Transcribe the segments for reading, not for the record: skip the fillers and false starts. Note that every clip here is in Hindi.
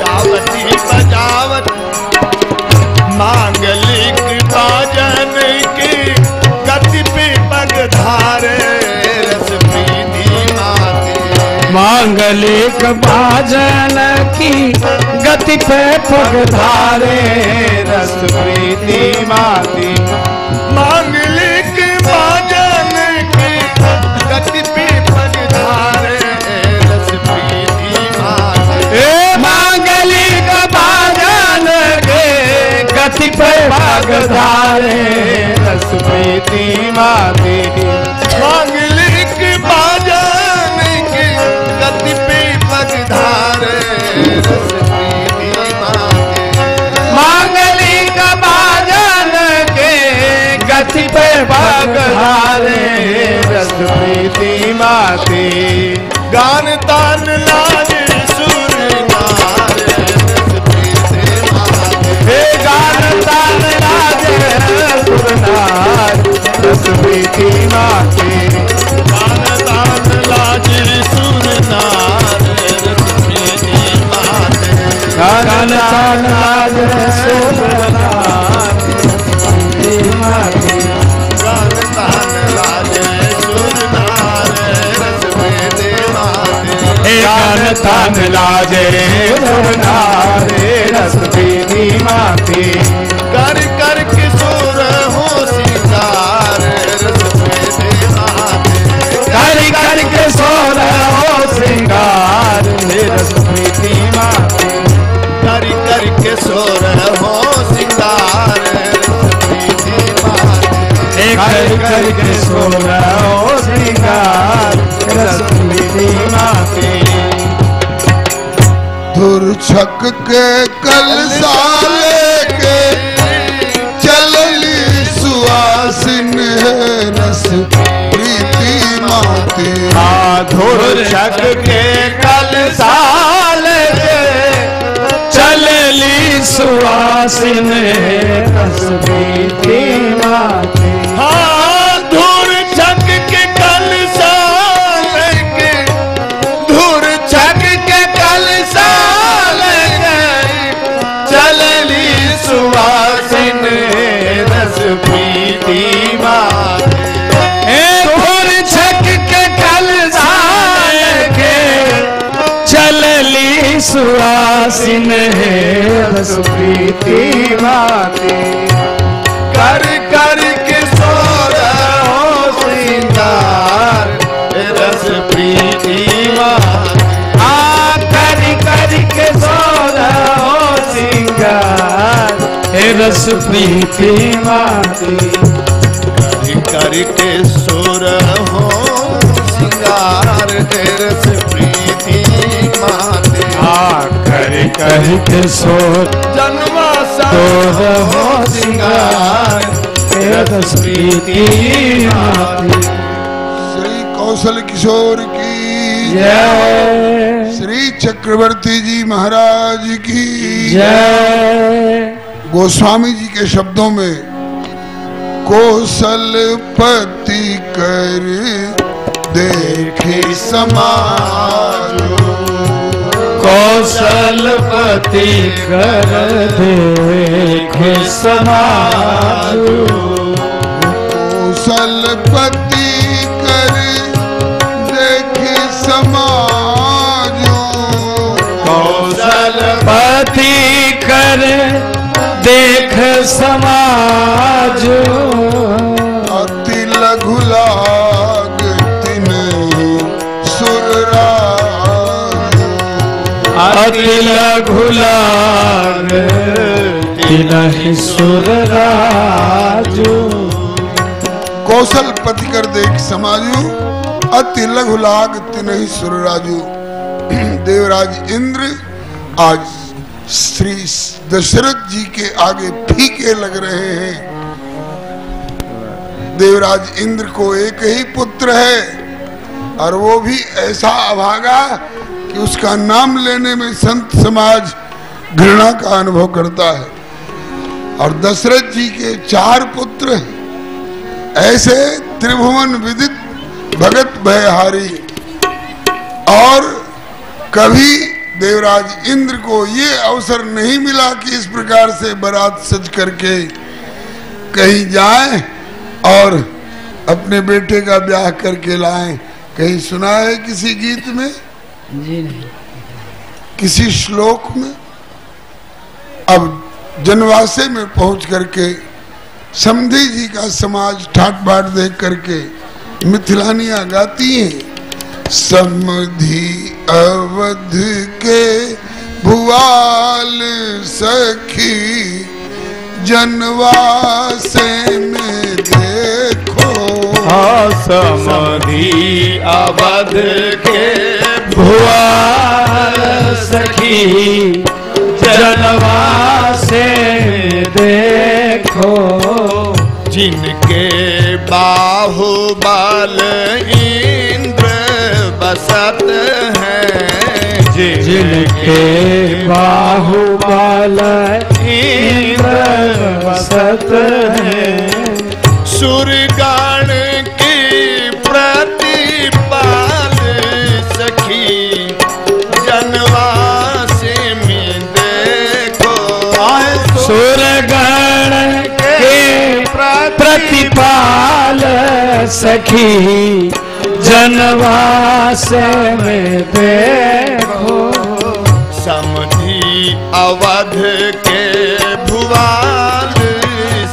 गावती बजावत मांगलिक बाजन की गति पे पग धारे रस प्रीति माते। मांगलिक बाजन की गति पे पग धारे रस प्रीति माती। मांगलिक बाजन की गति पे पग धारे रस प्रीति माते। मांगलिक बाजन के गति पे पग धारे रस प्रीति माती। मांगलिक बाजन की गति पे पग धारे रस प्रीति माते। मांगलिक बाजन के गति पे पग धारे रस प्रीति माती। गान तान लाज सुर नार रस प्रीति माते। हे गान तान लाज सुर नार रस प्रीति माती। गान तान लाज सुर नार रस प्रीति माते। गान तान लाज सुर नार गान तान लाज सुर नार रस प्रीति माते। गान तान लाजे सुरनारे रस प्रीति माती। कर कर किशोर हो सिंगार रस प्रीति माते। कर कर के सोर हो श्रृंगार रस प्रीति माती। कर कर किशोर हो सिंगार रस प्रीति माते। कर कर के सोर हो श्रृंगार रस प्रीति माती। धुरछक के कलसा लेके चलली सुहासिन है रस प्रीति माते। धुरछक के कलसा लेके चलली सुहासिन रस प्रीति माती। हाँ धूर छक के कलसा लेके धूर छक के कलसा लेके चलली सुहासिन रस प्रीति माते। धुर छक के कलसा लेके चलली सुहासिन रस प्रीति माती। कर कर के सोर हो सिंगार रस प्रीति माते। कर कर के सोर हो सिंगार रस प्रीति माती। कर के सोर हो सिंगार रस प्रीति माते। कर कर के सोर जन्मा सोर हो सिंगार रस प्रीति माती। श्री कौशल किशोर की जय। श्री चक्रवर्ती जी महाराज की जय। गोस्वामी जी के शब्दों में कौशलपति कर देखे समाज। कौशलपति कर देखे समाज। कौशलपति कर देखे समाज। कौशलपति कर देख समाज। अति लघु लाग तिन्हि सुरराज। अति लघु लाग तिन्हि सुरराजु। कौशलपति कर देख समाजू अति लघु लाग तिन्हि सुरराजू। देवराज इंद्र आज श्री दशरथ जी के आगे फीके लग रहे हैं। देवराज इंद्र को एक ही पुत्र है और वो भी ऐसा अभागा कि उसका नाम लेने में संत समाज घृणा का अनुभव करता है। और दशरथ जी के 4 पुत्र हैं, ऐसे त्रिभुवन विदित भगत भयहारी। और कभी देवराज इंद्र को ये अवसर नहीं मिला कि इस प्रकार से बारात सज करके कहीं जाएं और अपने बेटे का ब्याह करके लाएं। कहीं सुना है किसी गीत में? जी नहीं। किसी श्लोक में? अब जनवासे में पहुंच करके समधी जी का समाज ठाट बाट देख करके मिथिलानियां गाती हैं, समधी अवध के भुआल सखी जनवासे में देखो। समधी अवध के भुआल सखी जनवासे देखो। जिनके बाहुबल इंद्र बसत हैं, जिनके बाहुबल इंद्र बसत हैं। सुरगण की प्रतिपाल सखी जनवासे में देखो। सुरगण के प्रतिपाल सखी जनवासे में देखो। समधी अवध के भुआल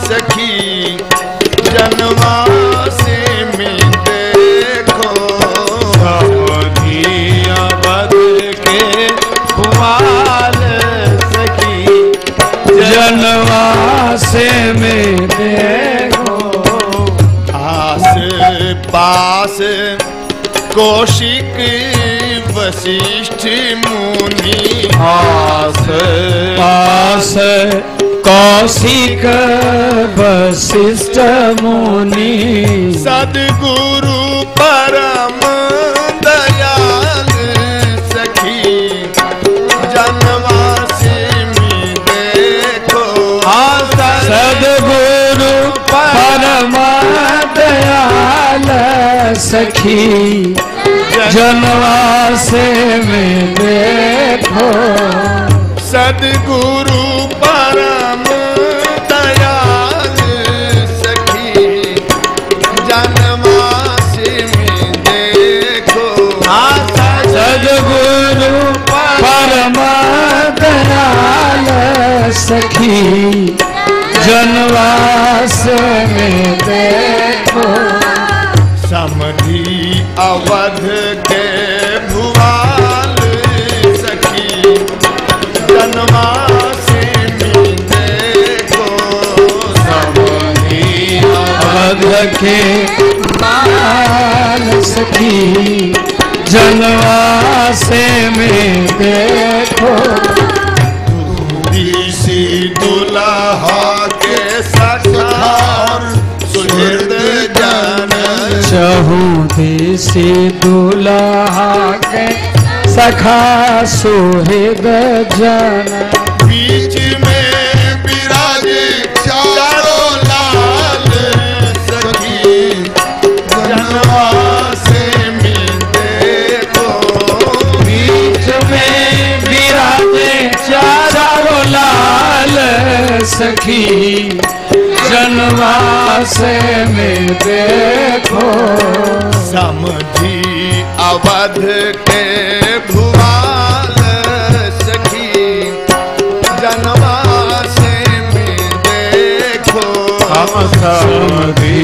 सखी जनवासे में देखो। समधी अवध के भुआल सखी जनवासे में देखो। आस पास कौशिक वशिष्ठ मुनि, आस पास कौशिक वशिष्ठ मुनि। सद्गुरु परम दयाल सखी जनवासे में देखो। सद्गुरु परम दयाल सखी जनवासे में देखो। सद्गुरु परम दयाल सखी जनवासे में देखो। सद्गुरु परम दयाल सखी जनवासे में देखो। समधी अवध के भुआल सखी जनवासे में देखो। समधी अवध के भुआल सखी जनवासे में देखो। दूधी दुल्हा के सखा सुहृद जन, चहुदेसी दुल्हा के सखा सुहृद जन। बीच में विराजे चारों लाल सखी जनवासे में देखो। बीच में विराजे चारों लाल सखी जनवासे में देखो। समधी अवध के भुआल सखी जनवासे में देखो। समधी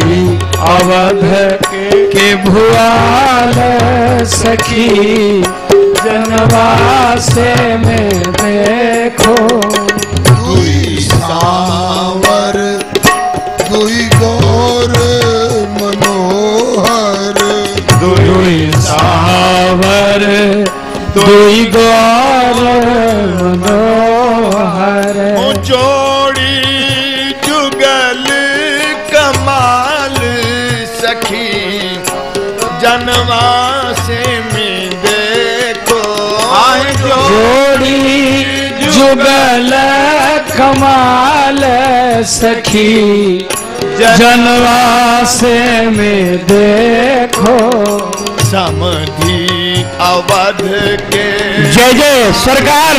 अवध के भुआल सखी जनवासे में देखो। दुई सावर दुई गौर मनोहर, दुई सावर दुई गौर मनोहर। जोड़ी जुगल कमाल जुगल कमाल सखी जनवासे में देखो। समधी अवध के जय जय सरकार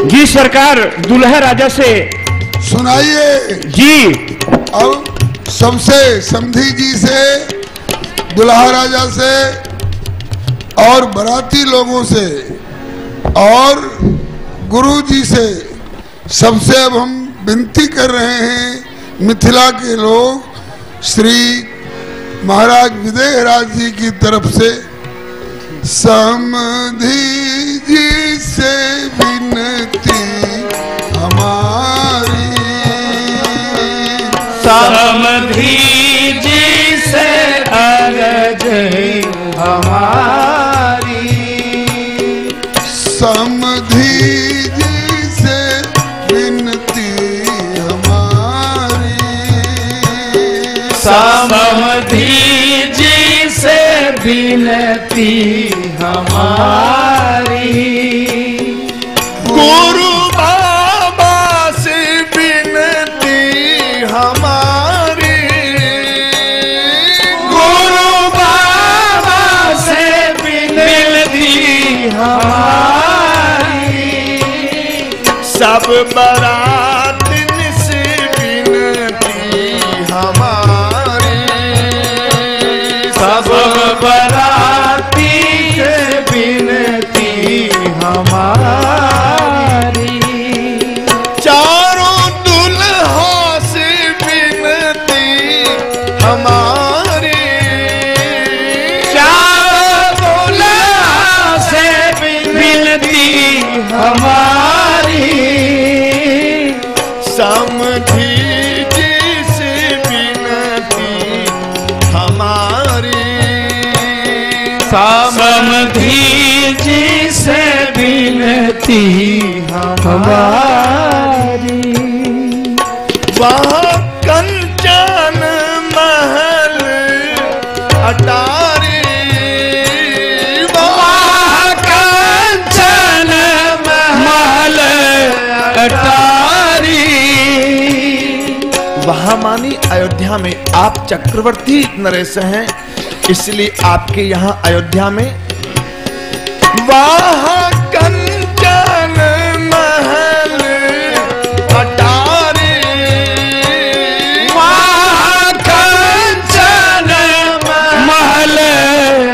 जी, सरकार दुल्हा राजा से सुनाइए जी। अब सबसे समधी जी से, दुल्हा राजा से और बराती लोगों से और गुरु जी से, सबसे अब हम विनती कर रहे हैं, मिथिला के लोग श्री महाराज विदेहराज जी की तरफ से, समधी जी से विनती हमारी, समधी जी से अर्ज हमारी, समधी जी से विनती हमारी, समधी जी से विनती हमारी। गुरु बाबा से विनती हमारी, गुरु बाबा से विनती हमारी, सब बरातिन से विनती हमारी, सब बराती से विनती हमारी, चारों दुल्हा से विनती हमारी, चारों दुल्हा से विनती हमारी, समधी जी से विनती हमारी, समधी जी से विनती हमारी। वहाँ कंचन महल अटारी, वहाँ कंचन महल अटारी, वहाँ मानी अयोध्या में आप चक्रवर्ती नरेश हैं, इसलिए आपके यहाँ अयोध्या में वहाँ कंचन महल अटारी, वहाँ कंचन महल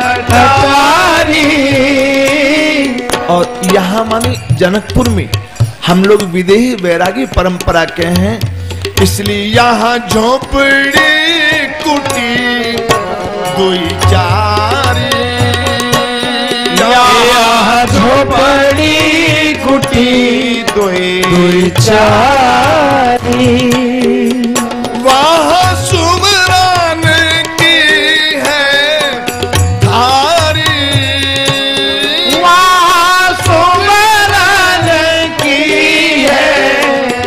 अटारी। और यहाँ मानी जनकपुर में हम लोग विदेही वैरागी परंपरा के हैं, इसलिए यहाँ झोपड़ी कुटी दुई चारी, यहाँ झोपड़ी कुटी दुई चारी, वहाँ सुमरान की है धारी, वहाँ सुमरन की है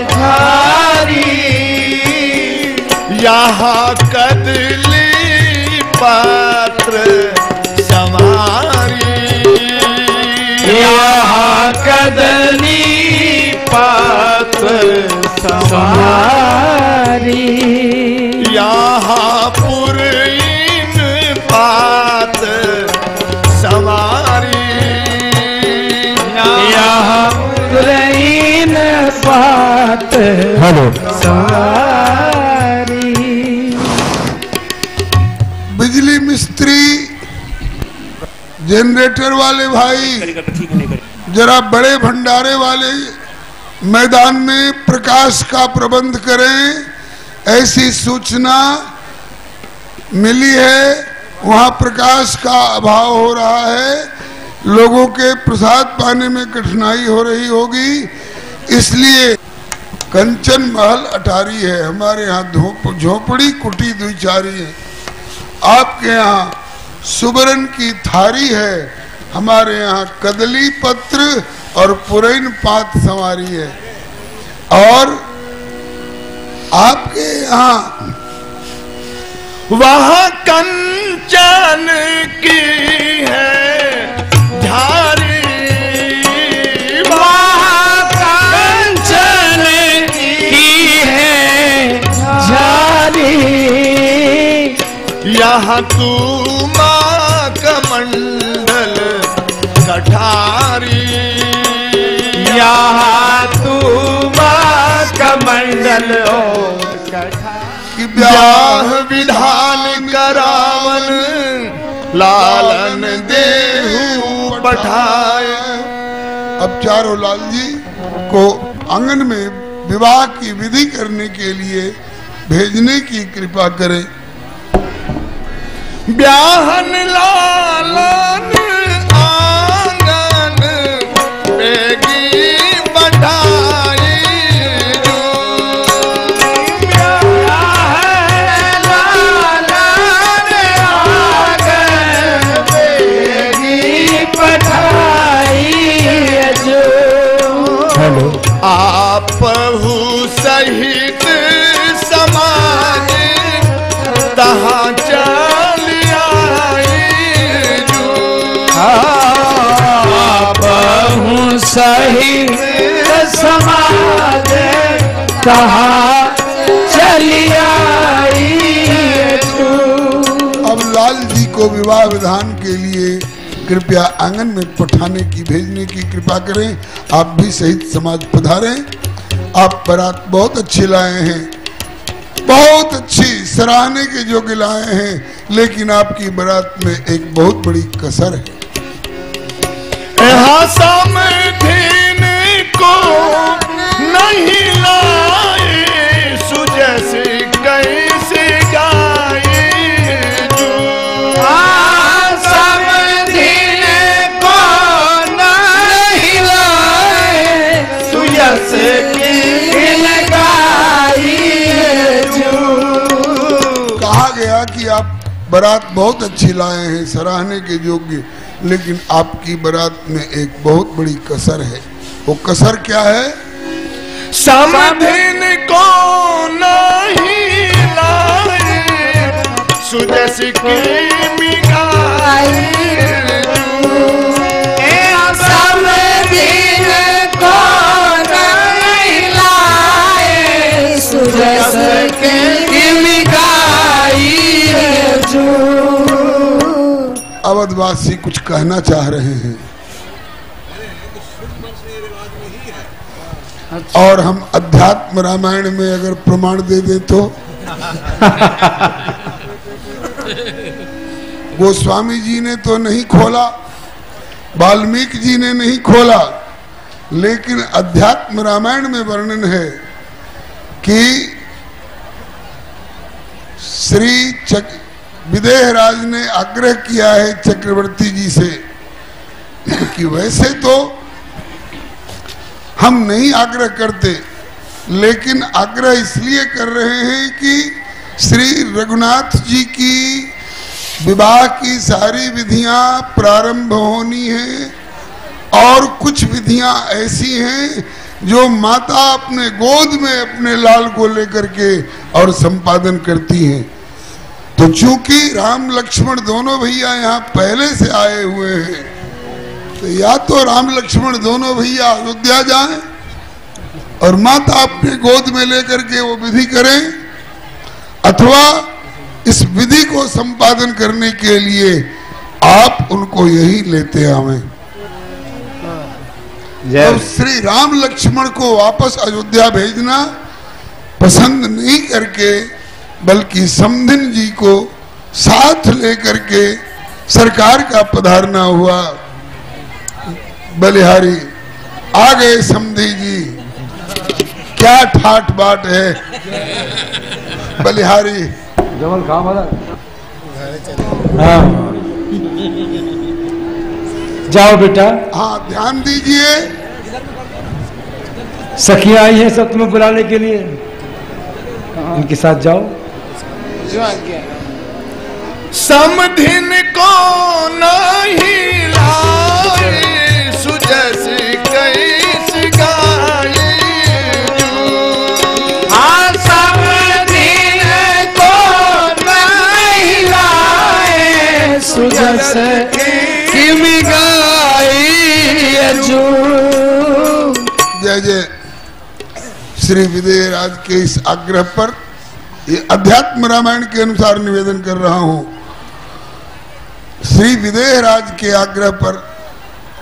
धारी, यहाँ कदली पात्र समारी, यहाँ कदली पात्र समारी, यहाँ पुरैन पात समारी, यहाँ पुरैन पात समारी। बिजली मिस्त्री, जनरेटर वाले भाई, जरा बड़े भंडारे वाले मैदान में प्रकाश का प्रबंध करें। ऐसी सूचना मिली है, वहाँ प्रकाश का अभाव हो रहा है, लोगों के प्रसाद पाने में कठिनाई हो रही होगी, इसलिए कंचन महल अटारी है, हमारे यहाँ झोपड़ी कुटी दुचारी है, आपके यहाँ सुबरन की थारी है, हमारे यहाँ कदली पत्र और पुरैन पात संवारी है। और आपके यहाँ वहाँ कंचन की है झारी, वहाँ यहाँ तू माँ कमंडल कठारी, यहाँ तू माँ कमंडल हो कि ब्याह विधान करावन लालन देहु पठाए। अब चारों लाल जी को आंगन में विवाह की विधि करने के लिए भेजने की कृपा करें। ब्याहन लालन आंगन बेगी बढ़ाई, आपहु सहित समाज तहाँ चल आई जो। आपहु सहित समाज तहाँ चली आई जो। अब लाल जी को विवाह विधान के लिए कृपया आंगन में पठाने की भेजने की कृपा करें। आप भी सहित समाज पधारें। आप बारात बहुत अच्छी लाए हैं, बहुत अच्छी सराहने के योग्य लाए हैं, लेकिन आपकी बारात में एक बहुत बड़ी कसर है। यहाँ समधीन को नहीं लाए, सुजैसे कैसे गाए जो। कहा गया कि आप बारात बहुत अच्छी लाए हैं, सराहने के योग्य, लेकिन आपकी बारात में एक बहुत बड़ी कसर है। वो कसर क्या है? समधीन को नहीं लाए, सुजैसे की मिगाई अवधवासी कुछ कहना चाह रहे हैं और हम अध्यात्म रामायण में अगर प्रमाण दे दे तो गोस्वामी जी ने तो नहीं खोला, वाल्मीकि जी ने नहीं खोला, लेकिन अध्यात्म रामायण में वर्णन है कि श्री विदेहराज ने आग्रह किया है चक्रवर्ती जी से कि वैसे तो हम नहीं आग्रह करते, लेकिन आग्रह इसलिए कर रहे हैं कि श्री रघुनाथ जी की विवाह की सारी विधियां प्रारंभ होनी है और कुछ विधियां ऐसी हैं जो माता अपने गोद में अपने लाल को लेकर के और संपादन करती हैं। तो चूंकि राम लक्ष्मण दोनों भैया यहाँ पहले से आए हुए हैं, तो या तो राम लक्ष्मण दोनों भैया अयोध्या जाएं और माता अपने गोद में लेकर के वो विधि करें, अथवा इस विधि को संपादन करने के लिए आप उनको यही लेते आवे। अब श्री राम लक्ष्मण को वापस अयोध्या भेजना पसंद नहीं करके, बल्कि समधिन जी को साथ लेकर के सरकार का पधारना हुआ। बलिहारी आ गए समधी जी, क्या ठाट बाट है बलिहारी। जमल खा वाला हाँ। जाओ बेटा। हाँ ध्यान दीजिए, सखियां आई हैं सब तुम्हें बुलाने के लिए, उनके साथ जाओ। समधिन को नहीं लाए, सुजैसे कैसे गाए हाँ समधिन को नहीं लाए, सुजैसे जय जय। श्री विदेहराज के इस आग्रह पर ये अध्यात्म रामायण के अनुसार निवेदन कर रहा हूँ श्री विदेहराज के आग्रह पर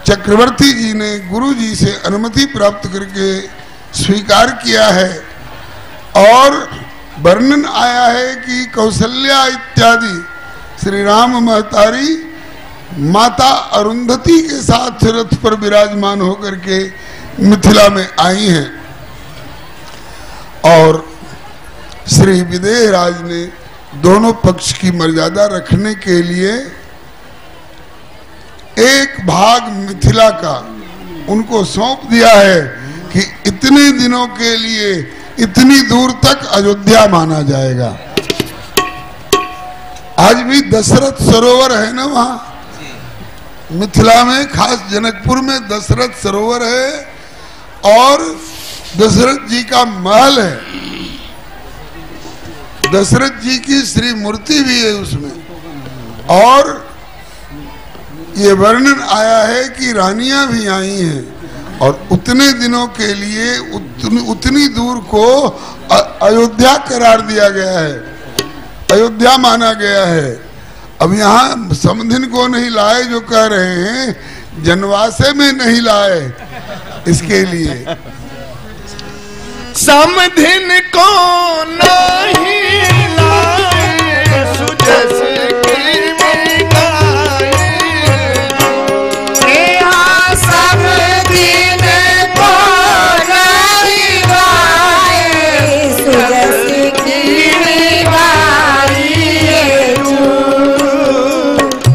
चक्रवर्ती जी ने गुरु जी से अनुमति प्राप्त करके स्वीकार किया है। और वर्णन आया है कि कौशल्या इत्यादि श्री राम महतारी माता अरुंधति के साथ रथ पर विराजमान होकर के मिथिला में आई हैं और श्री विदेहराज ने दोनों पक्ष की मर्यादा रखने के लिए एक भाग मिथिला का उनको सौंप दिया है कि इतने दिनों के लिए इतनी दूर तक अयोध्या माना जाएगा। आज भी दशरथ सरोवर है ना वहां मिथिला में, खास जनकपुर में दशरथ सरोवर है और दशरथ जी का महल है, दशरथ जी की श्री मूर्ति भी है उसमें। और ये वर्णन आया है कि रानियां भी आई हैं और उतने दिनों के लिए उतनी दूर को अयोध्या करार दिया गया है, अयोध्या माना गया है। अब यहाँ समधिन को नहीं लाए जो कह रहे हैं, जनवासे में नहीं लाए इसके लिए। समधिन को नहीं लाए सुजस की मिगाई, यहाँ समधिन को नहीं लाए सुजस की मिगाई।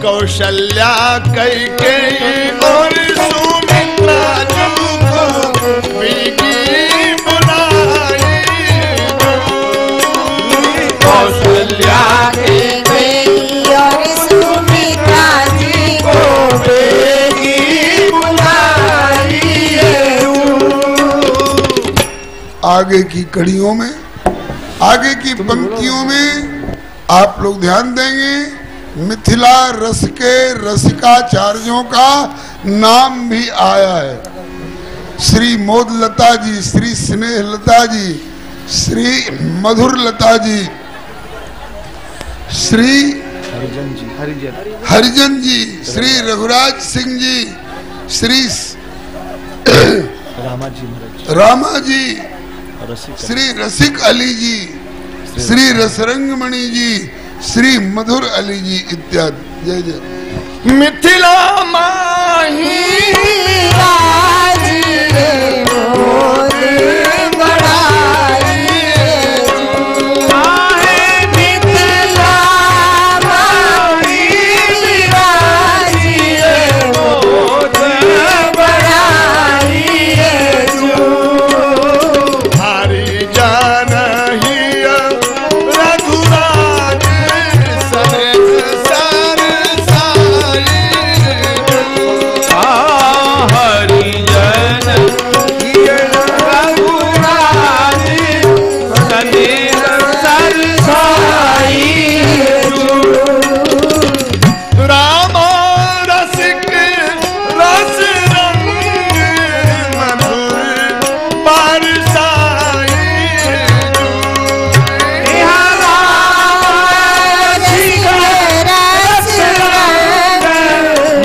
कौशल्या कैकेयी और सुमित्रा जी को बेगी बुलाई, कौशल्या कैकेयी और सुमित्रा जी को बेगी बुलाई। आगे की कड़ियों में, आगे की पंक्तियों में आप लोग ध्यान देंगे, मिथिला रस के रसिकाचार्यों का नाम भी आया है। श्री मोदलता जी, श्री स्नेहलता जी, श्री मधुरलता जी, श्री हरिजन जी, श्री रघुराज सिंह जी, श्री रामा जी, श्री रसिक अली जी, श्री रसरंगमणि जी, श्री मधुर अली जी इत्यादि। जय जय। मिथिला माही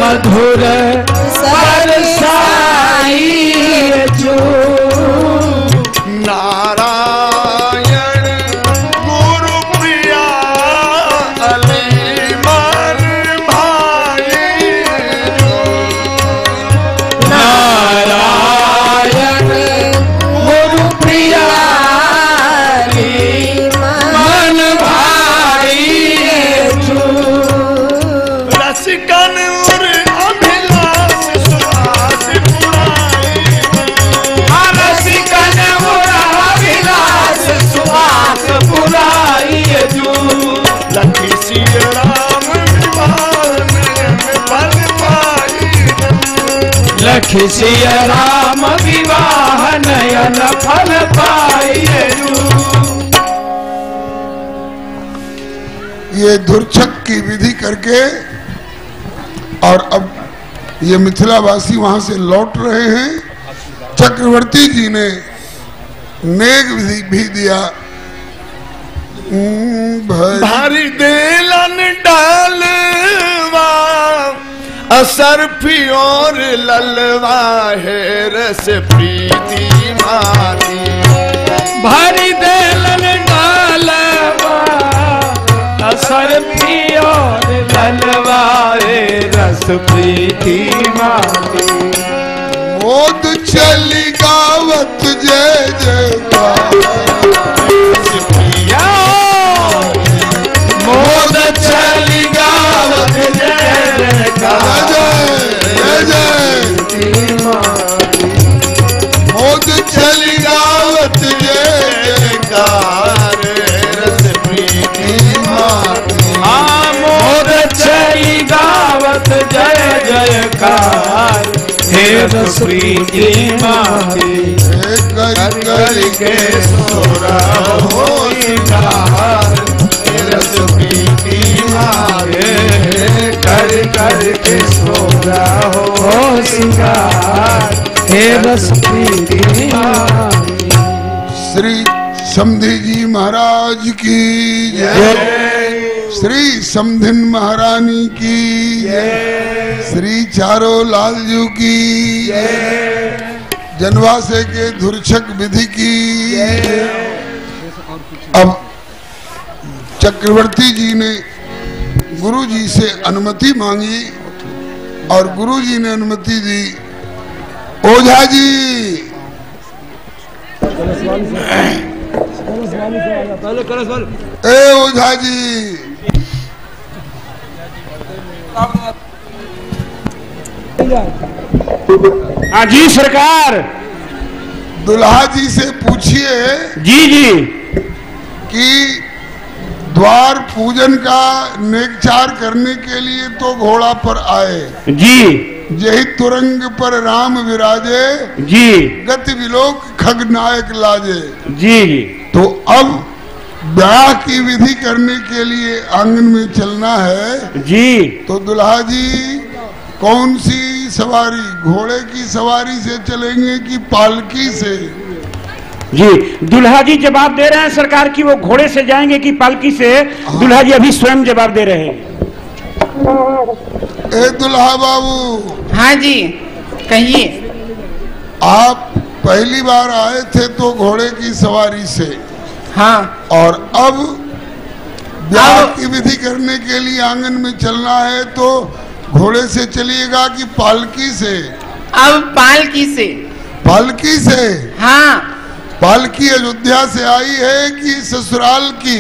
मधुर सरसाई जो। नारायण गुरु प्रिया अली मन भाई, नारायण गुरु प्रिया अली मन भाई जो। रसिकन अभिलाष सुहास पुराई, रसिकन अभिलाष सुहास पुराई जो। लखी सिय राम विवाह नयन फल पाई, लखी सिय राम विवाह नयन फल पाई जो। ये धुरछक की विधि करके और अब ये मिथिलावासी वहां से लौट रहे हैं। चक्रवर्ती जी ने नेग विधि भी दिया। भारी देलन डालवा असरफी और ललवा है रस प्रीति माती भरी देलन डालवा असरफी और ललवा है रस प्रीति माती मोद चली गावत जय जयकार मोद चली गावत जय जयकार मोद चली गावत जय जयकार रस प्रीति माती मोद चली गावत जय जयकार हे रस प्रीति माती कर कर के सोरा हो सिंगार रस प्रीति माते कर कर के सोरा हो सिंगार हे रस प्रीति माती। श्री समधी जी महाराज की जय, श्री समधिन महारानी की जय, श्री चारो लालजू की जय, जनवासे के धुरछक विधि की जय। अब चक्रवर्ती जी ने गुरु जी से अनुमति मांगी और गुरु जी ने अनुमति दी। ओझा जी ए ओझा जी हाँ जी सरकार। दुल्हा जी से पूछिए जी जी कि द्वार पूजन का नेकचार करने के लिए तो घोड़ा पर आए जी यही तुरंग पर राम विराजे जी गति विलोक खगनायक लाजे। जी तो अब ब्याह की विधि करने के लिए आंगन में चलना है जी। तो दुल्हा जी कौन सी सवारी, घोड़े की सवारी से चलेंगे कि पालकी से? जी दुल्हा जी जवाब दे रहे हैं सरकार कि वो घोड़े से जाएंगे कि पालकी से। दुल्हा जी अभी स्वयं जवाब दे रहे हैं। ए दुल्हा बाबू। हाँ जी कहिए। आप पहली बार आए थे तो घोड़े की सवारी से, हाँ, और अब ब्याह की विधि करने के लिए आंगन में चलना है तो घोड़े से चलिएगा कि पालकी से? अब पालकी से। पालकी से? हाँ। पालकी अयोध्या से आई है कि ससुराल की?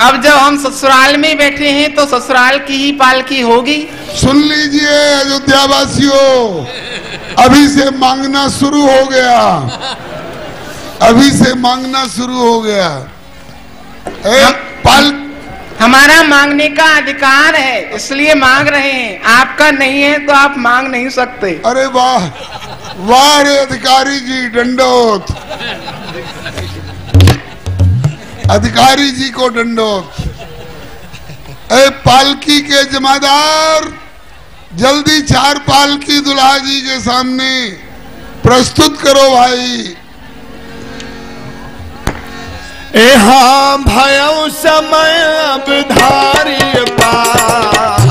अब जब हम ससुराल में बैठे हैं तो ससुराल की ही पालकी होगी। सुन लीजिए अयोध्या वासियों, अभी से मांगना शुरू हो गया, अभी से मांगना शुरू हो गया। हमारा मांगने का अधिकार है इसलिए मांग रहे हैं, आपका नहीं है तो आप मांग नहीं सकते। अरे वाह वाह रे अधिकारी जी, दंडोत अधिकारी जी को दंडोत। ए पालकी के जमादार, जल्दी 4 पालकी दुल्हा जी के सामने प्रस्तुत करो भाई। हाँ भयउ समय अब धारी पाऊ,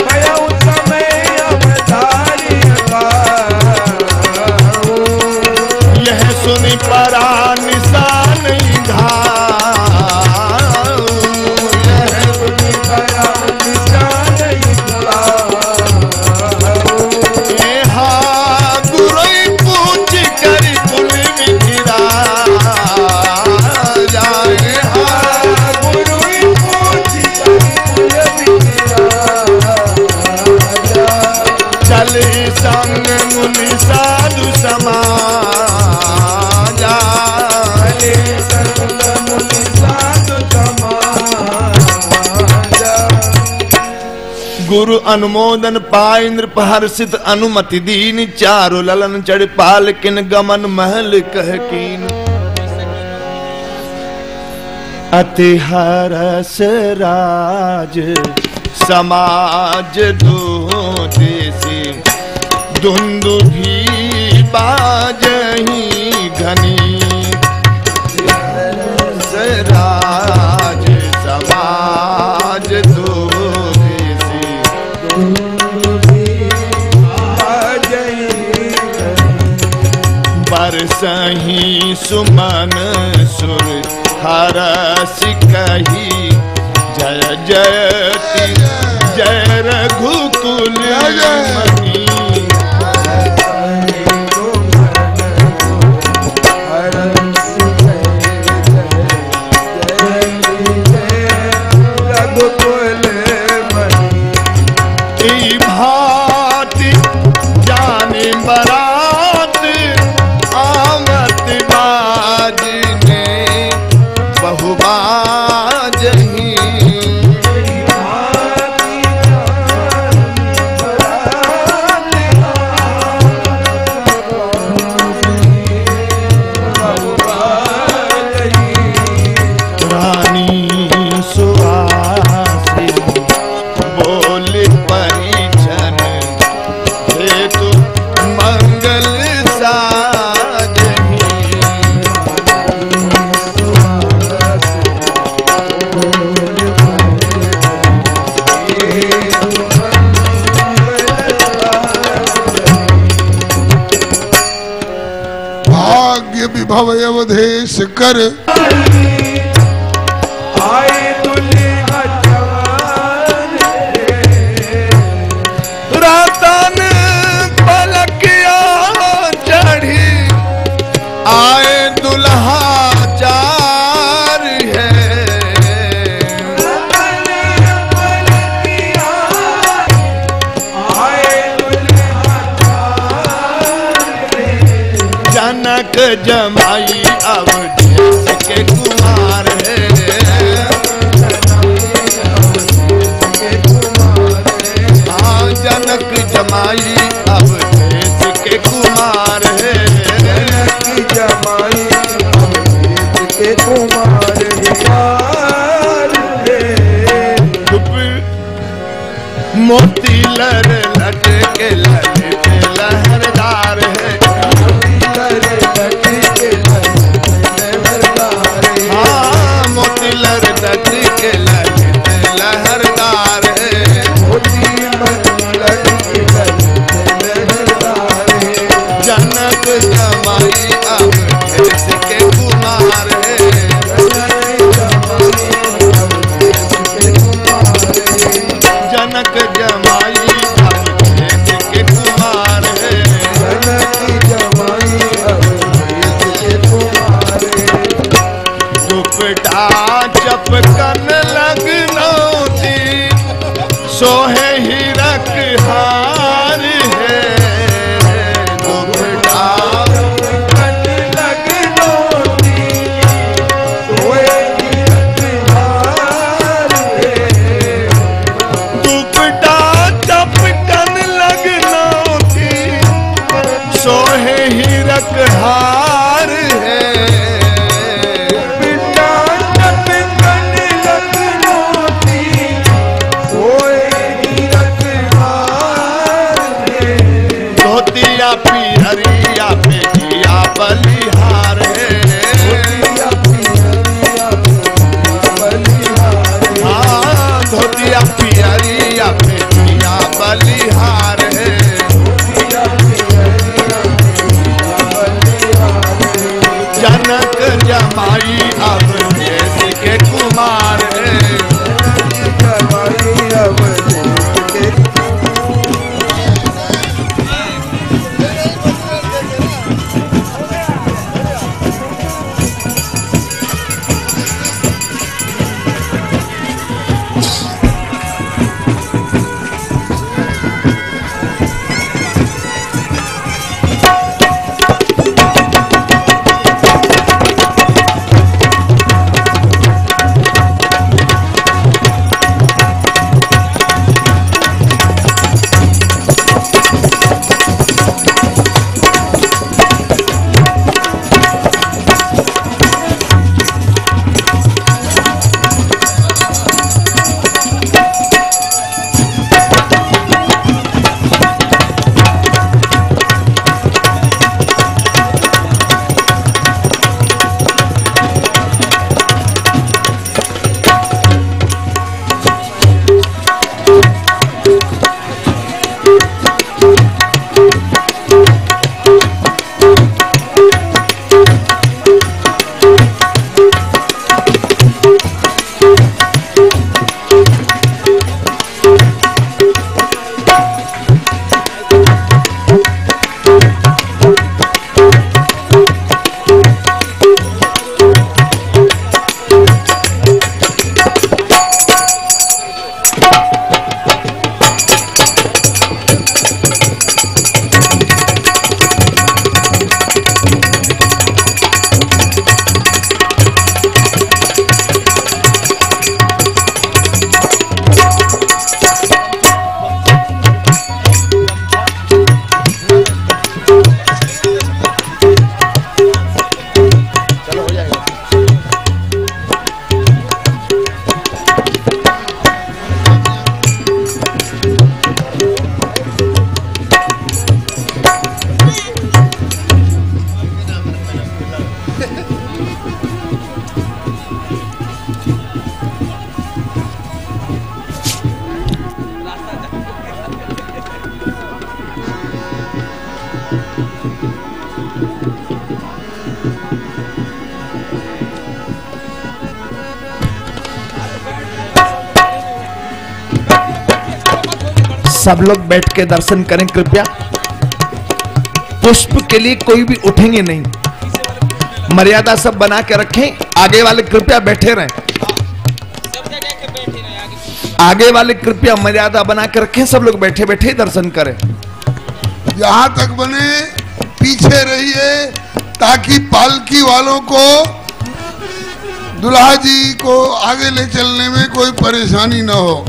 भयउ समय अब धारी पाऊ, यह सुनी परा निशान धाऊ, यह सुनी परा निशान धाऊ। हाँ गुरु पूछ कर कुल मिथिरा जाए, गुरु पूछ कर कुल मिथिरा चले संग मुनि साधु समाजा, गुरु अनुमोदन पाय नृप हर्षित अनुमति दीन, चारु ललन चढ़ पाल किन गमन महल कह कीन। अति हरस राज समाज दो देसी, दुंदुभी बाजही घनी, हरस राज समाज दो देसी, बरसही सुमन सुर हरस कही जय जयति जय रघुकुल मणि। भांति जाने बरात आवत बाजने बहुबाजही। रानी सुहासिनी बोल परिछन हेतु मंगल साजही। भाग्य विभव अवधेश कर रतन पलकिया चढ़ी आए दुल्हा चार है। जनक जमाई अवधेश के कुमार है। हाँ जनक जमाई अवधेश के कुमार है। मोती लर लटके ललित लहरदार है। हाँ मोती लर लटके ललित लहरदार है। जनक जमाई अवधेश के कुमार है। जनक जमाई अवधेश के कुमार है। दुपटा चपकन लगनौती सोहे हीरक हार है। दुपटा दुपटा चपकन लगनौती सोहे हीरक हार है। धोतिया पिहरिया पे किया बलिहार है। हाँ धोतिया पिहरिया पे किया बलिहार है। जनक जमाई अवधेश के कुमार है। सब लोग बैठ के दर्शन करें कृपया। पुष्प के लिए कोई भी उठेंगे नहीं, मर्यादा सब बना के रखें। आगे वाले कृपया बैठे रहें, आगे वाले कृपया मर्यादा बना के रखें। सब लोग बैठे बैठे दर्शन करें। यहाँ तक बने पीछे रहिए ताकि पालकी वालों को, दुल्हा जी को आगे ले चलने में कोई परेशानी न हो।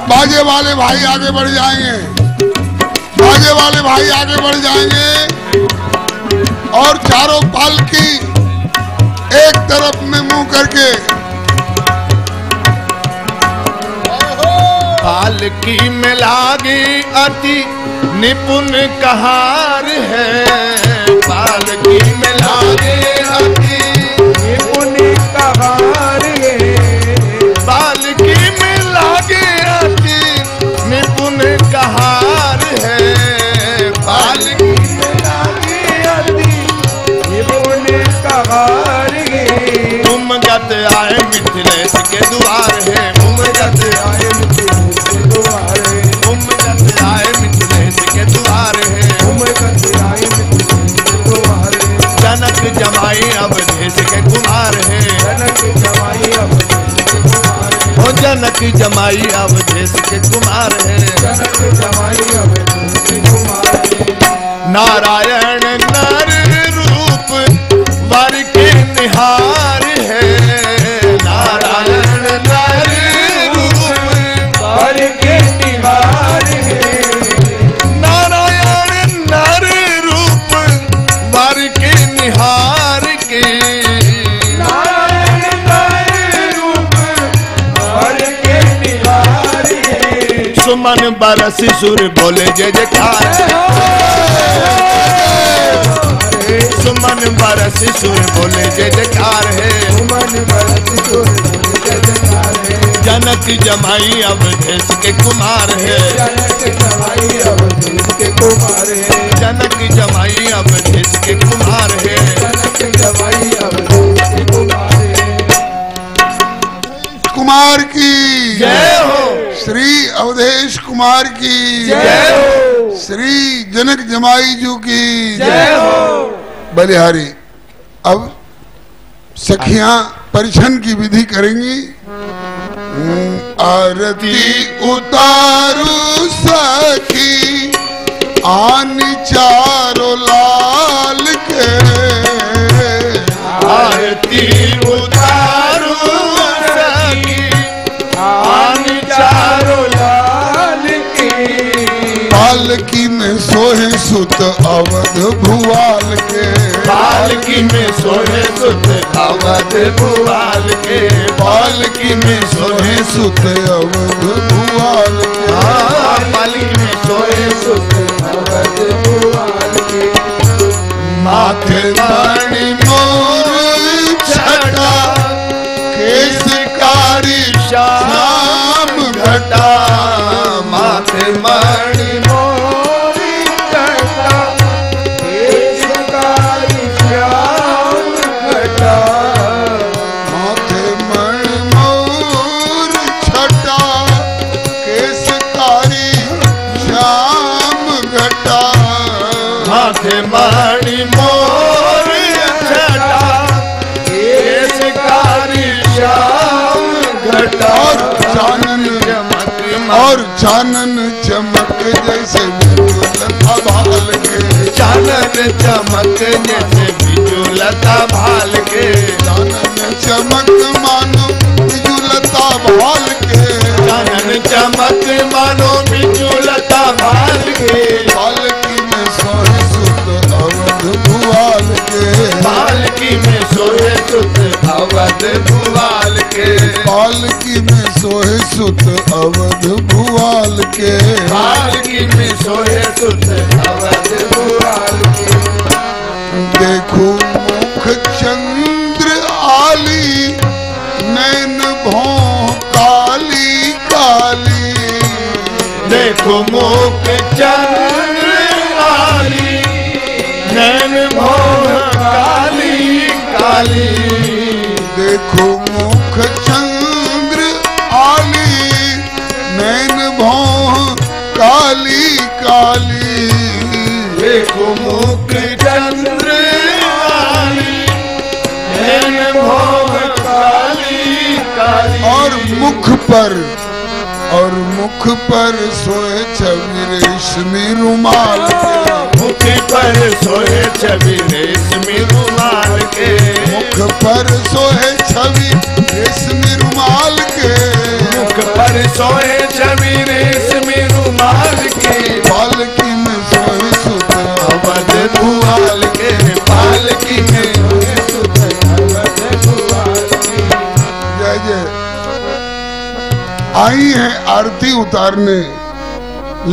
बाजे वाले भाई आगे बढ़ जाएंगे, बाजे वाले भाई आगे बढ़ जाएंगे और चारों पालकी एक तरफ में मुंह करके। पालकी में लागे अति निपुण कहार है, पालकी में लागे अति निपुण कहार है, पालकी में लागे अति निपुण कहार है, पालकी में लागे अति निपुण कहार है। तुम गत आए मिथिलेश के द्वार है, तुम गत आए मिथिलेश के द्वार है, तुम गत आए मिथिलेश के द्वार है, तुम गत आए मिथिलेश के द्वार है। जनक जमाई अवधेश के कुमार है, जनक जमाई अवधेश के कुमार है, ओ जनक जमाई अवधेश के कुमार है, जनक जमाई अवधेश के कुमार है। नारायण नर रूप वर के निहार है, नारायण नर रूप वर के निहार है, नारायण नर रूप वर के निहार के, नारायण नर रूप वर के निहार के। सुमन बरस सुर बोले जय जयकार, सुमन बरस सुर बोले जय जयकार है, सुमन बरस सुर बोले जय जयकार है। जनक जमाई अवधेश के कुमार है, जनक जमाई अवधेश के कुमार है, जनक जमाई अवधेश के कुमार है, जनक जमाई अवधेश के कुमार है। कुमार की जय हो। अवधेश कुमार की जय हो। श्री जनक जमाई जू की जय हो। बलिहारी। अब सखियां परिछन की विधि करेंगी। आरती उतारू सखी आन चारो लाल के, आरती उतारू सखी आन चारो लाल की, पालकी में सोहे सुत अवध भुआल के, पालकी में सोहे सुत अवध भुआल के, पालकी में सोहे सुत अवध भुआल के, पालकी में सोहे सुत अवध भुआल के, माथे मणि मोर छटा केसकारी श्याम घटा, माथे मणि मोर छटा केसकारी श्याम घटा, माथे मणि मोर छटा केसकारी श्याम घटा, माथे मणि मोर छटा केसकारी श्याम घटा, और चानन चमक जैसे बिजुलता भाल के, चानन चमक जैसे बिजुलता भाल के, चानन चमक मानो बिजुलता भाल के, चानन चमक मानो बिजुलता भाल के, पालकी में सोहे सुत अवध भुआल के, पालकी में सोहे सुत अवध भुआल के, पालकी में सोहे सुत अवध भुआल के, पालकी में सोहे सुत अवध भुआल के, देखो मुख चंद्र आली नैन भों काली काली, देखो मुख चंद्र आली नैन भों काली काली, देखो मुख चंद्र आली नैन भों काली काली, देखो मुख चंद्र आली नैन भों काली काली, और मुख पर सोए छवि रेशमी रुमाल के, मुख पर सोए छवि रेशमी रुमाल के, मुख पर सोए छवि रेशमी रुमाल के, मुख पर सोए छवि रेशमी रुमाल के, पालकी में सोए सुत अवध भुआल के, पालकी में सोए सुत अवध भुआल के। जय जय। आई है आरती उतारने,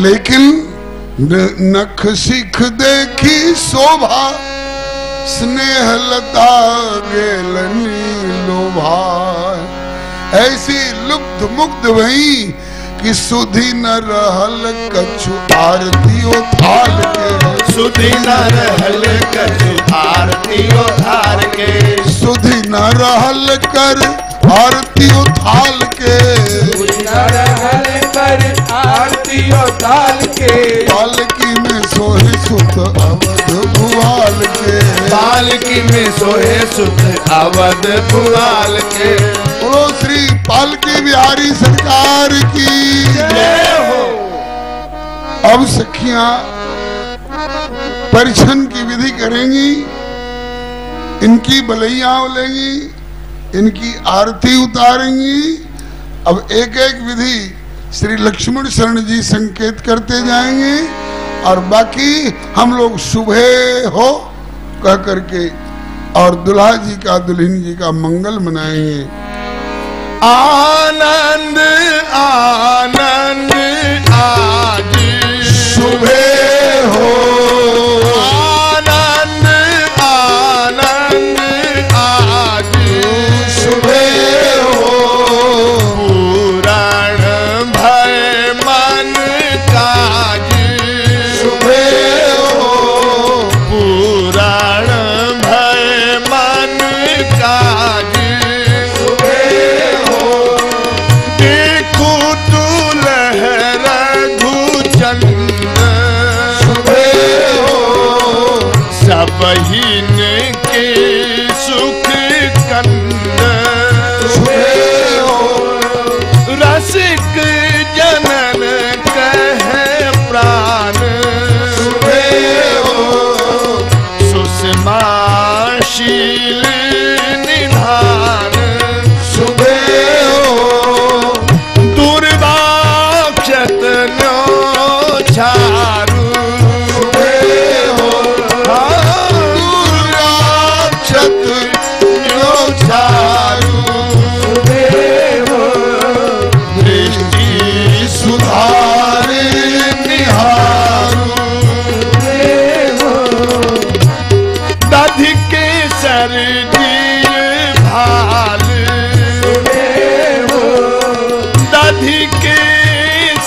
लेकिन नख सिख देखी शोभा स्नेह लता गेलनी लोभा, ऐसी लुब्ध मुग्ध भई कि सुधी न रहल कछु आरती थाल के, सुधी न रहल कछु आरती थाल के, सुधी न रहल कर आरती थाल के, आरती ताल के, पालकी में सोहे सुत अवध भुआल के, पालकी में सोहे सुत अवध भुआल के, बोलो श्री पालकी बिहारी सरकार की जय हो। अब सखियां परिछन की विधि करेंगी, इनकी बलैया लेंगी, इनकी आरती उतारेंगी। अब एक एक विधि श्री लक्ष्मण शरण जी संकेत करते जाएंगे और बाकी हम लोग सुबह हो कह करके और दुल्हा जी का दुल्हन जी का मंगल मनाएंगे। आनंद आनंद आज सुबह हो, आनंद आनंद आज सुबह हो, पुराण भय मन काज सुबह हो, पुराण भय मन काज सुबह हो, देखो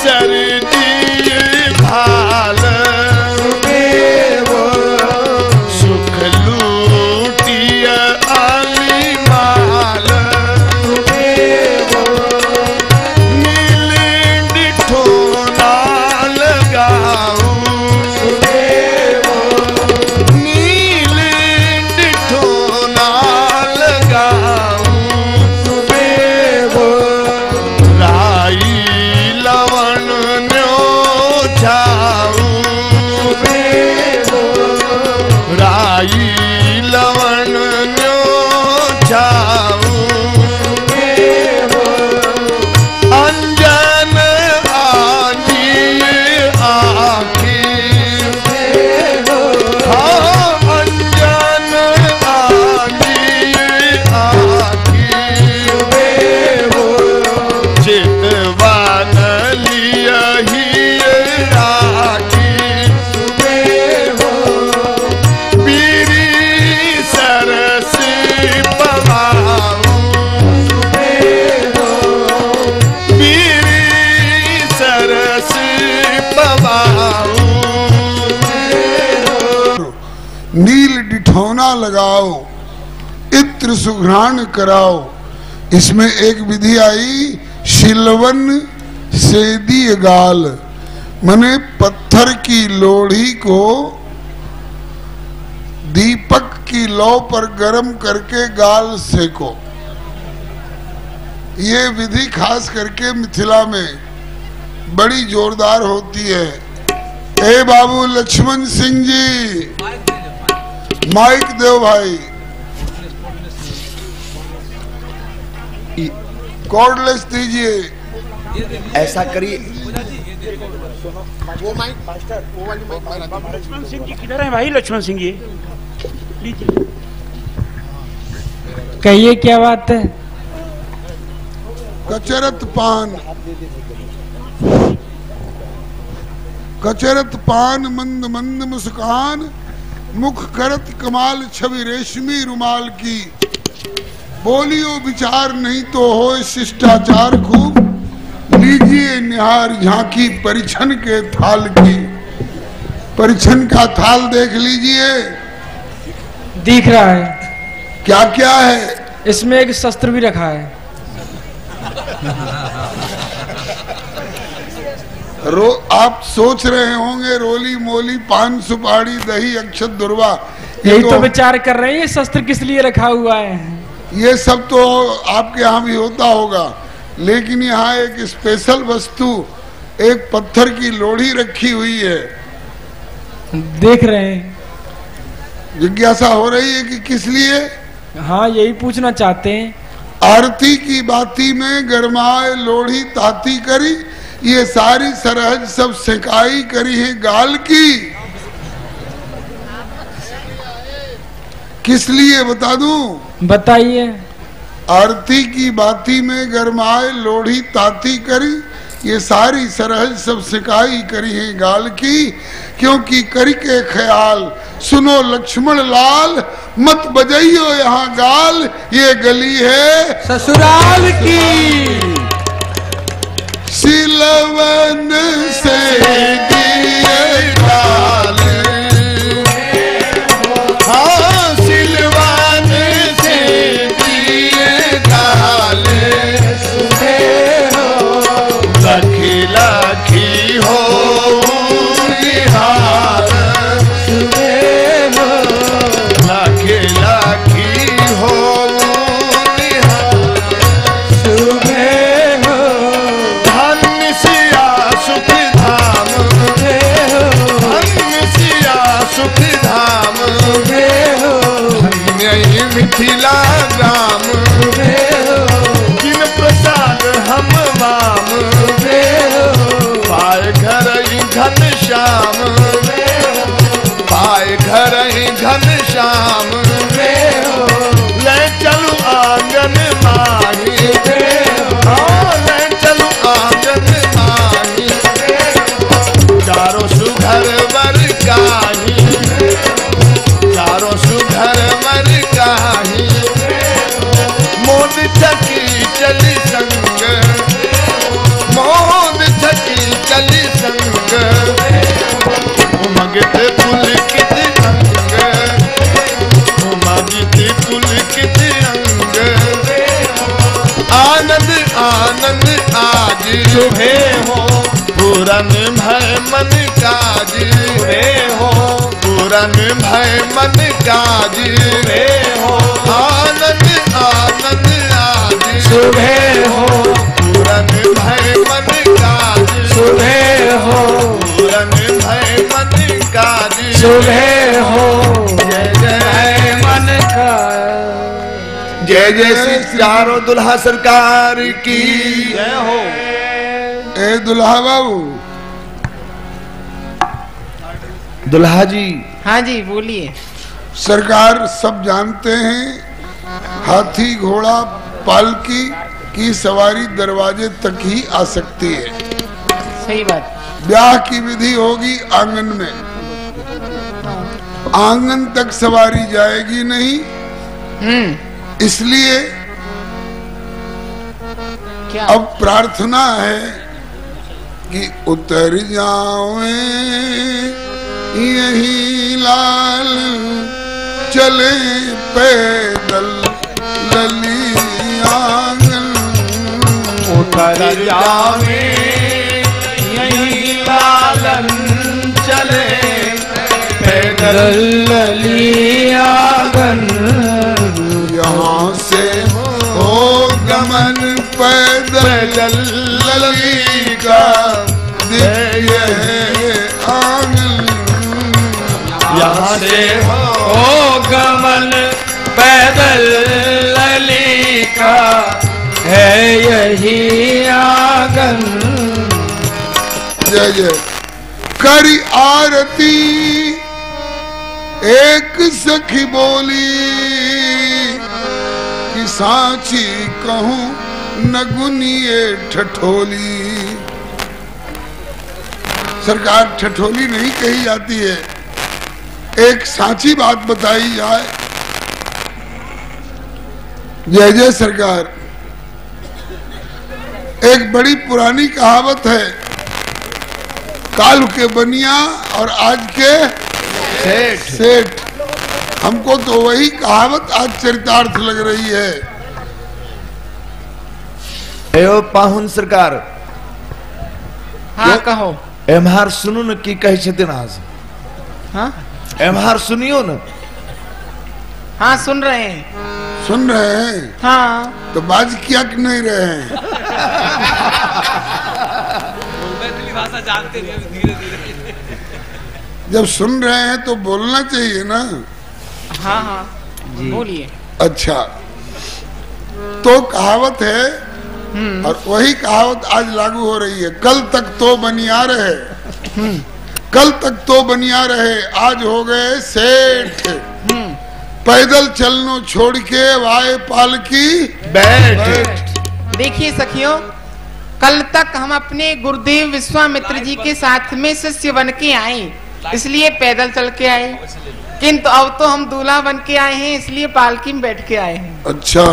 सरजी भाल सुख लूटिय आली माल नील डिठो ना लगाऊं नील डिठो ना लगाऊं राई लवण न्यो जाऊं राई लवण न्यो जाऊं अंजन आजी आखी हाँ अंजन आजी आखी चितवान लिया ही राखी बीरी सरस पवाऊं बीरी सरस पवाऊं नील डिठौना लगाओ इत्र सुघ्राण कराओ। इसमें एक विधि आई शिलवन सेदी गाल, मने पत्थर की लोढ़ी को दीपक की लौ पर गरम करके गाल सेको। ये विधि खास करके मिथिला में बड़ी जोरदार होती है। ए बाबू लक्ष्मण सिंह जी माइक दो भाई, कॉर्डलेस दीजिए। ऐसा करिए लक्ष्मण सिंह जी किधर है भाई? लक्ष्मण सिंह जी लीजिए, कहिए क्या बात है? कचरत पान कचरत पान मंद मंद मुस्कान, मुख करत कमाल छवि रेशमी रुमाल की। बोलियो विचार नहीं तो हो शिष्टाचार खूब, लीजिए निहार झांकी परिछन के थाल की। परिछन का थाल देख लीजिए, दिख रहा है। क्या क्या है? इसमें एक शस्त्र भी रखा है। आप सोच रहे होंगे रोली मोली पान सुपारी दही अक्षत दुर्वा, यही तो विचार कर रहे हैं ये शस्त्र किस लिए रखा हुआ है। ये सब तो आपके यहाँ भी होता होगा, लेकिन यहाँ एक स्पेशल वस्तु, एक पत्थर की लोढ़ी रखी हुई है। देख रहे हैं, जिज्ञासा हो रही है कि किस लिए? हाँ यही पूछना चाहते हैं। आरती की बाती में गरमाए लोढ़ी ताती करी, ये सारी सरहज सब सिकाई करी है गाल की। किस लिए बता दूं? बताइए। आरती की बाती में गरमाए लोढ़ी ताती करी, ये सारी सरहज सब सिकाई करी है गाल की। क्योंकि करी के ख्याल सुनो लक्ष्मण लाल, मत बजाइयो यहाँ गाल, ये गली है ससुराल की। सिलवन से दिए डाल, हाँ सिलवान से दिए डाल, लखी लखी हो निहाल, लखी लखी हो निहाल। धन्य सिया सुख धाम, धन्य सिया सुख धाम, धन्य ही मिथिला ग्राम, जिन प्रसाद हम वाम, पाए घर ही घन श्याम, पाए घर ही घन श्याम, ले चलू आंगन माही, हाँ ले चलू आंगन माही, चारों सुघर वर गाही, चारों सुघर वर गाही, मोद छकी चली संग, मोद छकी पूरन भय मन काज रे हो, पूरन भय मन काज रे हो, आनंद आनंद आज सुबह हो, पूरन भय मन काज सुबह हो, पूरन भय मन काज सुबह हो, जय जय मन का जय जय श्री चारों दुल्हा सरकार की जय हो। ए दुल्हा बाबू, दुल्हा जी। हाँ जी बोलिए। सरकार सब जानते हैं हाथी घोड़ा पालकी की सवारी दरवाजे तक ही आ सकती है। सही बात। ब्याह की विधि होगी आंगन में, आंगन तक सवारी जाएगी नहीं। इसलिए क्या अब प्रार्थना है कि उतर जाओ यही लाल चले पैदल लली आंगन, उतर जावे यही लालन चले पैदल लली आंगन, यहाँ से हो गमन पैदल लली का दिव्य है आंगन, यहाँ से ओ गमन पैदल लली का है यही आंगन। जय जय। करी आरती एक सखी बोली कि सांची कहूं नगुनिए ठठोली। सरकार ठठोली नहीं कही जाती है, एक सांची बात बताई जाए। जय जय सरकार। एक बड़ी पुरानी कहावत है, काल के बनिया और आज के सेठ। हमको तो वही कहावत आज चरितार्थ लग रही है। एओ पाहुन सरकार। हाँ कहो। एम्हार सुनू न की कहे छथिन आज। हाँ एम्हार सुनियो न। हाँ सुन रहे हैं। सुन रहे हैं हाँ तो बाज किया कि नहीं रहे हैं? भाषा जानते नहीं धीरे धीरे। जब सुन रहे हैं तो बोलना चाहिए ना। हाँ हाँ बोलिए। अच्छा, तो कहावत है और वही कहावत आज लागू हो रही है। कल तक तो बनिया रहे, कल तक तो बनिया रहे, आज हो गए सेठ। पैदल चलनो छोड़ के वाए पालकी बैठ। देखिए सखियों, कल तक हम अपने गुरुदेव विश्वामित्र जी के साथ में शिष्य बन के आए, इसलिए पैदल चल के आए, किंतु अब तो हम दूल्हा बन के आए हैं, इसलिए पालकी में बैठ के आए हैं। अच्छा,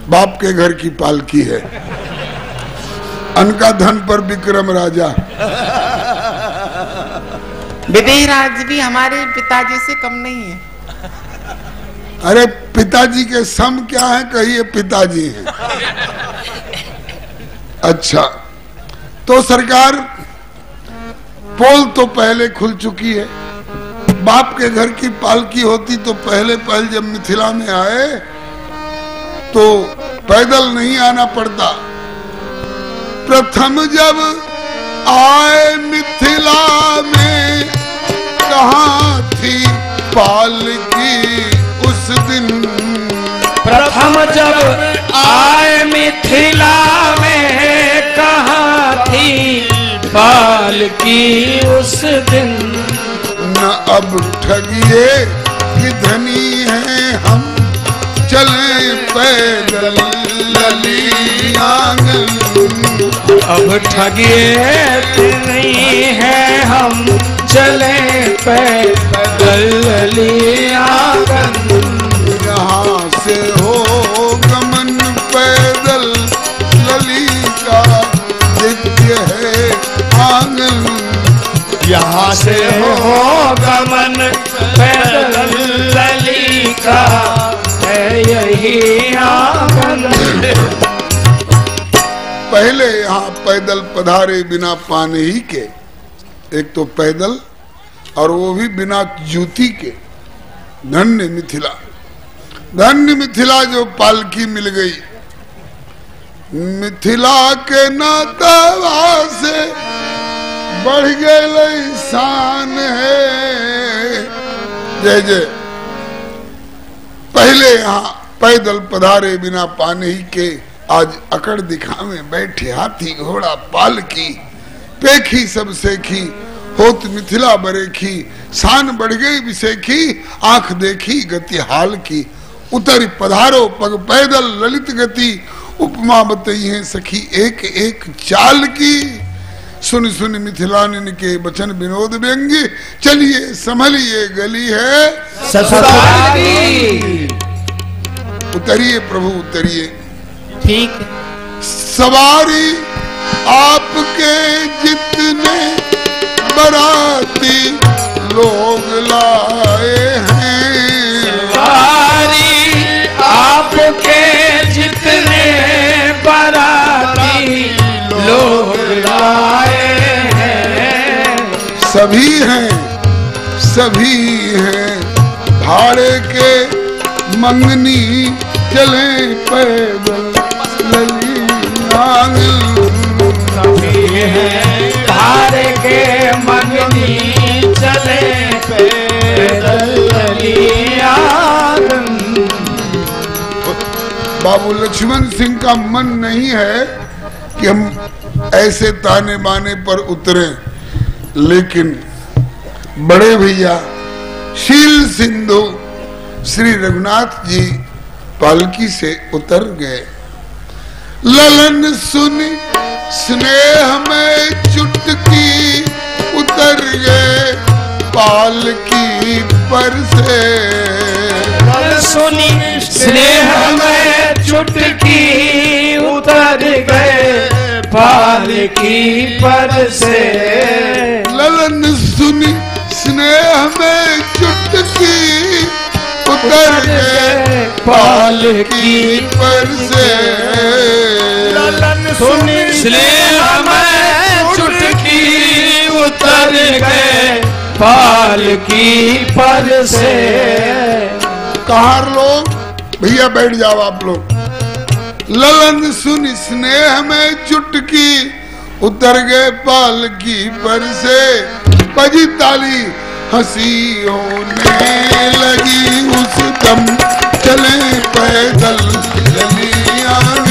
बाप के घर की पालकी है। अनका धन पर विक्रम राजा। विदेह राज भी हमारे पिताजी से कम नहीं है। अरे पिताजी के सम क्या है, कहिए पिताजी हैं। अच्छा, तो सरकार पोल तो पहले खुल चुकी है। बाप के घर की पालकी होती तो पहले जब मिथिला में आए तो पैदल नहीं आना पड़ता। प्रथम जब आए मिथिला में कहाँ थी पालकी उस दिन। प्रथम जब आए मिथिला में कहाँ थी पालकी उस दिन। न अब ठगिए कि धनी है हम, चले पैदल लली आंगन। अब ठगिए नहीं है हम, चले पैदल लली आंगन। यहाँ से हो गमन पैदल लली का दिव्य है आंगन। यहाँ से हो गमन पैदल लली का है यही आंगन। पहले यहाँ पैदल पधारे बिना पानी ही के, एक तो पैदल और वो भी बिना जूती के। धन्य मिथिला, धन्य मिथिला जो पालकी मिल गई। मिथिला के नातवा से बढ़ गए शान है। जय जय। पहले यहाँ पैदल पधारे बिना पानी के, आज अकड़ दिखावे बैठे हाथी घोड़ा पालकी। पेखी सब सेखी होत मिथिला बरेखी, शान बढ़ गई विसेखी, आंख देखी गति हाल की। उतर पधारो पग पैदल ललित गति, उपमा बताई है सखी एक एक चाल की। सुन सुन मिथिलानिन के बचन विनोद व्यंगी, चलिए संभलिए गली है ससुराल की। उतरिए प्रभु उतरिए। ठीक। सवारी आपके जितने बराती लोग लाए हैं, सवारी आपके जितने बराती लोग लाए हैं, सभी हैं भाड़े के मंगनी चले पैदल ललियान। सभी हैं भाड़े के मंगनी चले पैदल ललियान। बाबू लक्ष्मण सिंह का मन नहीं है कि हम ऐसे ताने बाने पर उतरे, लेकिन बड़े भैया शील सिंधु श्री रघुनाथ जी पालकी से उतर गए। ललन सुनी स्नेह में चुटकी उतर गए पालकी पर से। ललन सुनी स्नेह में चुटकी उतर गए पालकी पर से। ललन सुनी स्नेह में चुटकी उतर गए पालकी पर से। ललन सुनी स्नेह में चुटकी उतर गए पालकी पर से। कहार लोग भैया बैठ जाओ आप लोग। ललन सुनी स्नेह में चुटकी उतर गए पालकी पर से। बजी ताली हंसी होने लगी उस दम चले पैदल ललियान।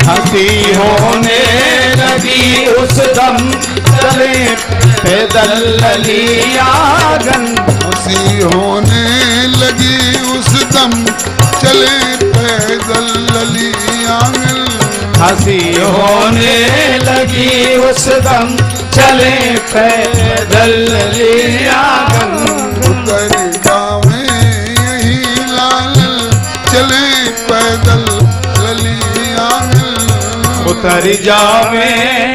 हंसी होने लगी उस दम चले पैदल ललियान। हंसी होने लगी उस दम चले पैदल ललियान। हंसी होने लगी उस दम चले पैदल ललियान। उतर जावे यही लाल चले पैदल ललियान। उतर जावे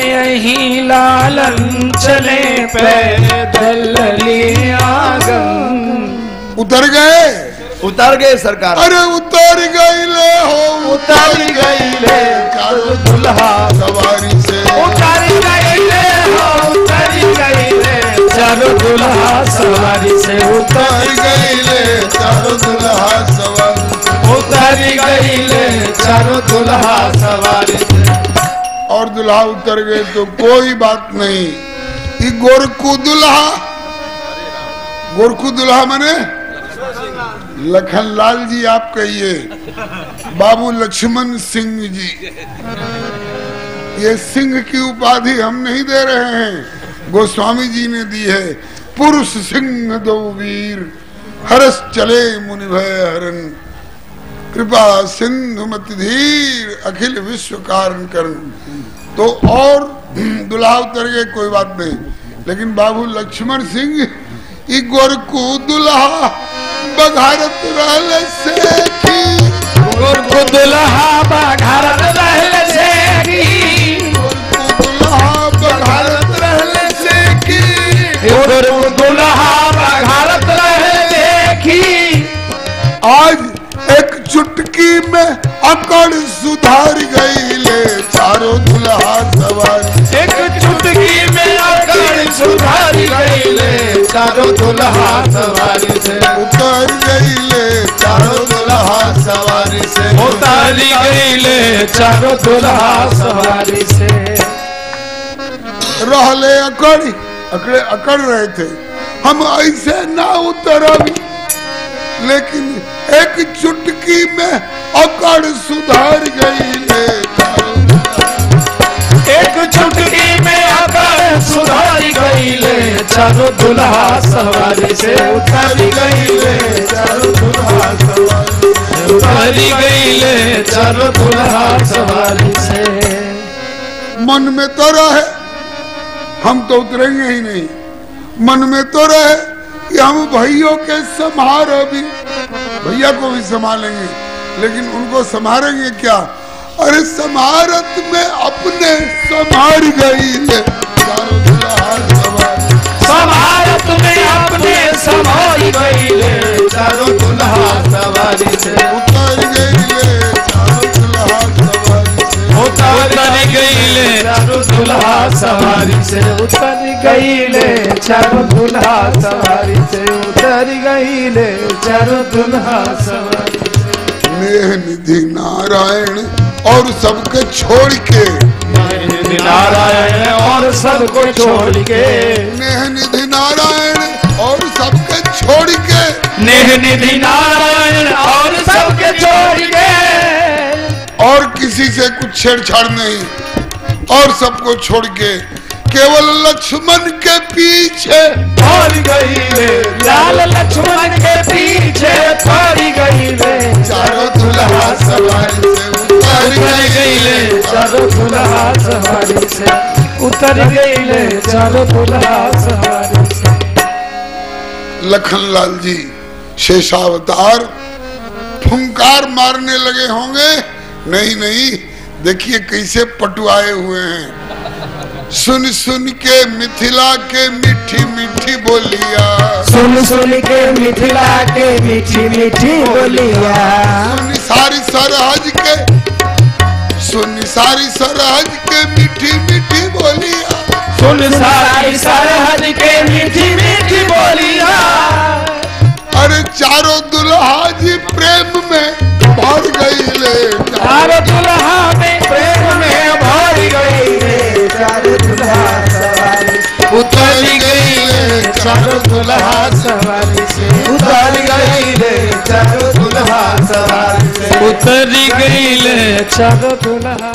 यही लालन चले पैदल ललियान। उतर गए, उतर गए सरकार। अरे उतर गई ले हो, उतर गई ले चारों दुल्हा सवारी से। उतर गई ले हो, उतर गई ले चारों दुल्हा सवारी से। उतर गई ले चारों दुल्हा सवारी। उतर गई ले चारों दुल्हा सवारी से। और दुल्हा उतर गए तो कोई बात नहीं। ये गोरखू दुल्हा, गोरखू दुल्हा माने लखनलाल जी आप कहिए, बाबू लक्ष्मण सिंह जी। ये सिंह की उपाधि हम नहीं दे रहे हैं, गोस्वामी जी ने दी है। पुरुष सिंह दो वीर हरस चले मुनि भय हरन, कृपा सिंधु मति धीर अखिल विश्व कारण करण। तो और दुल्हा उतर गए कोई बात नहीं, लेकिन बाबू लक्ष्मण सिंह ई गोरखू दुल्हा बघारत रहल से की। गोरखू दुल्हा बघारत रहल से की। गोरखू दुल्हा बघारत रहल से की। गोरखू दुल्हा बघारत रहल की। आज एक चुटकी में अकड़ सुधार गई ले चारों दुल्हा चारों दुल्हा सवारी से, उतर गई ले चारों दुल्हा सवारी से, उतारी गई ले चारों दुल्हा सवारी से। रहले अकड़ रहे थे, हम ऐसे ना उतर अभी, लेकिन एक चुटकी में अकड़ सुधार गई ले एक चुटकी में अकड़ सुधारी गई ले चारों दुल्हा सवारी से, उतारी गई ले चारों दुल्हा सवारी से, उतारी गई ले चारों दुल्हा सवारी से। मन में तो रहे हम तो उतरेंगे ही नहीं, मन में तो रहे कि हम भाइयों के संभार भी, भैया को भी संभालेंगे, लेकिन उनको संभालेंगे क्या? अरे समारत में अपने संभार गई ले चारों दुल्हा सवारी, समारत में अपने संभार गई ले चारों दुल्हा सवारी से, उतर गई ले चारों दुल्हा सवारी से, उतारी गई ले चारों दुल्हा सवारी से, उतारी गई ले चारों दुल्हा सवारी से, उतारी गई ले चारों दुल्हा सवारी से। नेह निधि नारायण और सबके छोड़ के, नारायण और सबको छोड़ के, नेह निधि नारायण और सबके छोड़ के, नेह निधि नारायण और सबके छोड़ के, और किसी से कुछ छेड़छाड़ नहीं, और सबको छोड़ के केवल लक्ष्मण के पीछे भाग गई ले, लाल लक्ष्मण के पीछे भाग गई ले चारों दुल्हा सवारी से, उतर गई ले चारों दुल्हा सवारी से, उतर गई ले चारों दुल्हा सवारी से। लखनलाल जी शेषावतार फुंकार मारने लगे होंगे, नहीं नहीं, देखिए कैसे पटुआए हुए हैं। सुन सुन के मिथिला के मीठी मीठी बोलिया, सुन सुन के मिथिला के मीठी मीठी बोलिया, सुन सारी सरहज के, सुन सारी सरहज के मीठी मीठी बोलिया, सुन सारी सरहद के मीठी मीठी बोलिया। अरे चारों दुल्हा जी प्रेम में भर गई ले, चारों दुल्हा में प्रेम में भर गई ले चारों दुल्हा सवारी, उतर गई ले चारों दुल्हा सवारी से, उतर गई ले चारों दुल्हा सवारी से, उतर गई ले चारों दुल्हा।